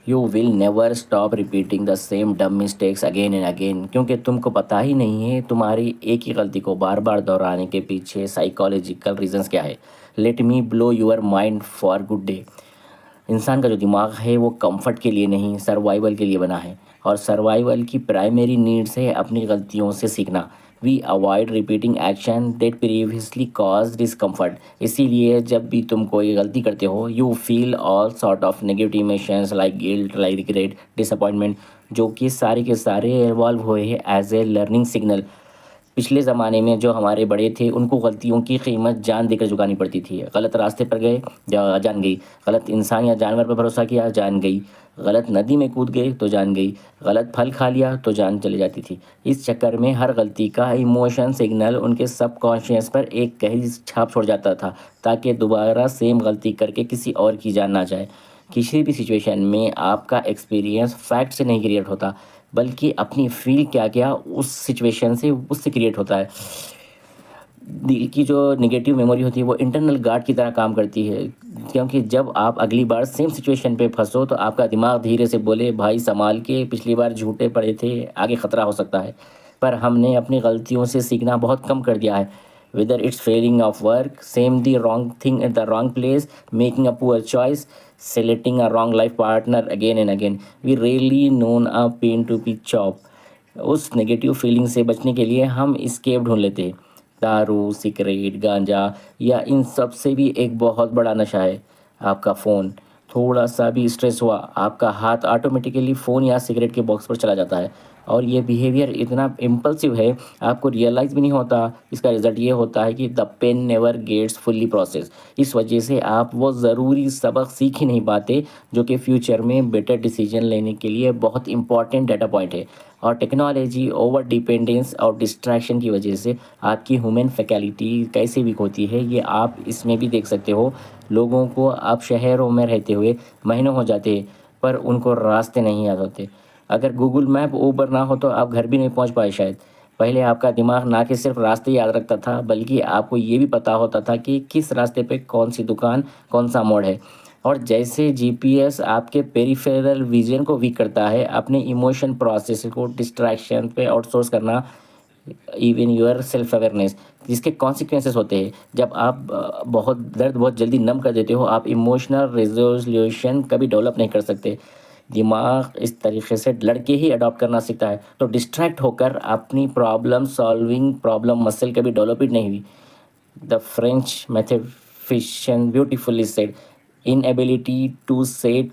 You will never stop repeating the same डम mistakes again and again, क्योंकि तुमको पता ही नहीं है तुम्हारी एक ही गलती को बार बार दोहराने के पीछे साइकोलॉजिकल रीजंस क्या है। Let me blow your mind for good day. इंसान का जो दिमाग है वो कंफर्ट के लिए नहीं, सर्वाइवल के लिए बना है। और सर्वाइवल की प्राइमरी नीड्स है अपनी गलतियों से सीखना। We avoid repeating action that previously cause discomfort. इसीलिए जब भी तुम कोई गलती करते हो you feel all sort of negative emotions like guilt, like regret, disappointment, जो कि सारे के सारे इन्वॉल्व हुए हैं एज ए लर्निंग सिग्नल। पिछले ज़माने में जो हमारे बड़े थे उनको गलतियों की कीमत जान देकर चुकानी पड़ती थी। गलत रास्ते पर गए, जान गई। गलत इंसान या जानवर पर भरोसा किया, जान गई। गलत नदी में कूद गए तो जान गई। गलत फल खा लिया तो जान चली जाती थी। इस चक्कर में हर गलती का इमोशन सिग्नल उनके सबकॉन्शियस पर एक गहरी छाप छोड़ जाता था, ताकि दोबारा सेम गलती करके किसी और की जान ना जाए। किसी भी सिचुएशन में आपका एक्सपीरियंस फैक्ट से नहीं क्रिएट होता, बल्कि अपनी फील क्या क्या उस सिचुएशन से उससे क्रिएट होता है। दिल की जो नेगेटिव मेमोरी होती है वो इंटरनल गार्ड की तरह काम करती है, क्योंकि जब आप अगली बार सेम सिचुएशन पे फंसो तो आपका दिमाग धीरे से बोले, भाई संभाल के, पिछली बार झूठे पड़े थे, आगे खतरा हो सकता है। पर हमने अपनी गलतियों से सीखना बहुत कम कर दिया है। Whether it's failing of work, same the wrong thing at the wrong place, making a poor choice, selecting a wrong life partner again and again, we really known a pain to be chop। उस negative feeling से बचने के लिए हम escape ढूंढ लेते हैं। दारू, सिगरेट, गांजा या इन सब से भी एक बहुत बड़ा नशा है आपका फ़ोन। थोड़ा सा भी स्ट्रेस हुआ, आपका हाथ ऑटोमेटिकली फ़ोन या सिगरेट के बॉक्स पर चला जाता है। और ये बिहेवियर इतना इम्पल्सिव है, आपको रियलाइज़ भी नहीं होता। इसका रिज़ल्ट ये होता है कि the pain never gets fully process. इस वजह से आप वो ज़रूरी सबक सीख ही नहीं पाते, जो कि फ्यूचर में बेटर डिसीजन लेने के लिए बहुत इंपॉर्टेंट डाटा पॉइंट है। और टेक्नोलॉजी, ओवर डिपेंडेंस और डिस्ट्रैक्शन की वजह से आपकी ह्यूमन फैकल्टी कैसे वीक होती है, ये आप इसमें भी देख सकते हो। लोगों को आप शहरों में रहते हुए महीनों हो जाते हैं, पर उनको रास्ते नहीं याद होते। अगर गूगल मैप ऊबर ना हो तो आप घर भी नहीं पहुंच पाए शायद। पहले आपका दिमाग ना कि सिर्फ रास्ते याद रखता था, बल्कि आपको ये भी पता होता था कि किस रास्ते पे कौन सी दुकान, कौन सा मोड़ है। और जैसे जीपीएस आपके पेरिफेरल विजन को वीक करता है, अपने इमोशन प्रोसेस को डिस्ट्रैक्शन पे आउटसोर्स करना, इवन योर सेल्फ अवेयरनेस, जिसके कॉन्सिक्वेंसेस होते हैं। जब आप बहुत दर्द बहुत जल्दी नम कर देते हो, आप इमोशनल रेजोल्यूशन कभी डेवलप नहीं कर सकते। दिमाग इस तरीके से लड़के ही अडॉप्ट करना सीखता है, तो डिस्ट्रैक्ट होकर अपनी प्रॉब्लम सॉल्विंग प्रॉब्लम मसल कभी डेवलप ही नहीं हुई। The French mathematician beautifully said, inability to set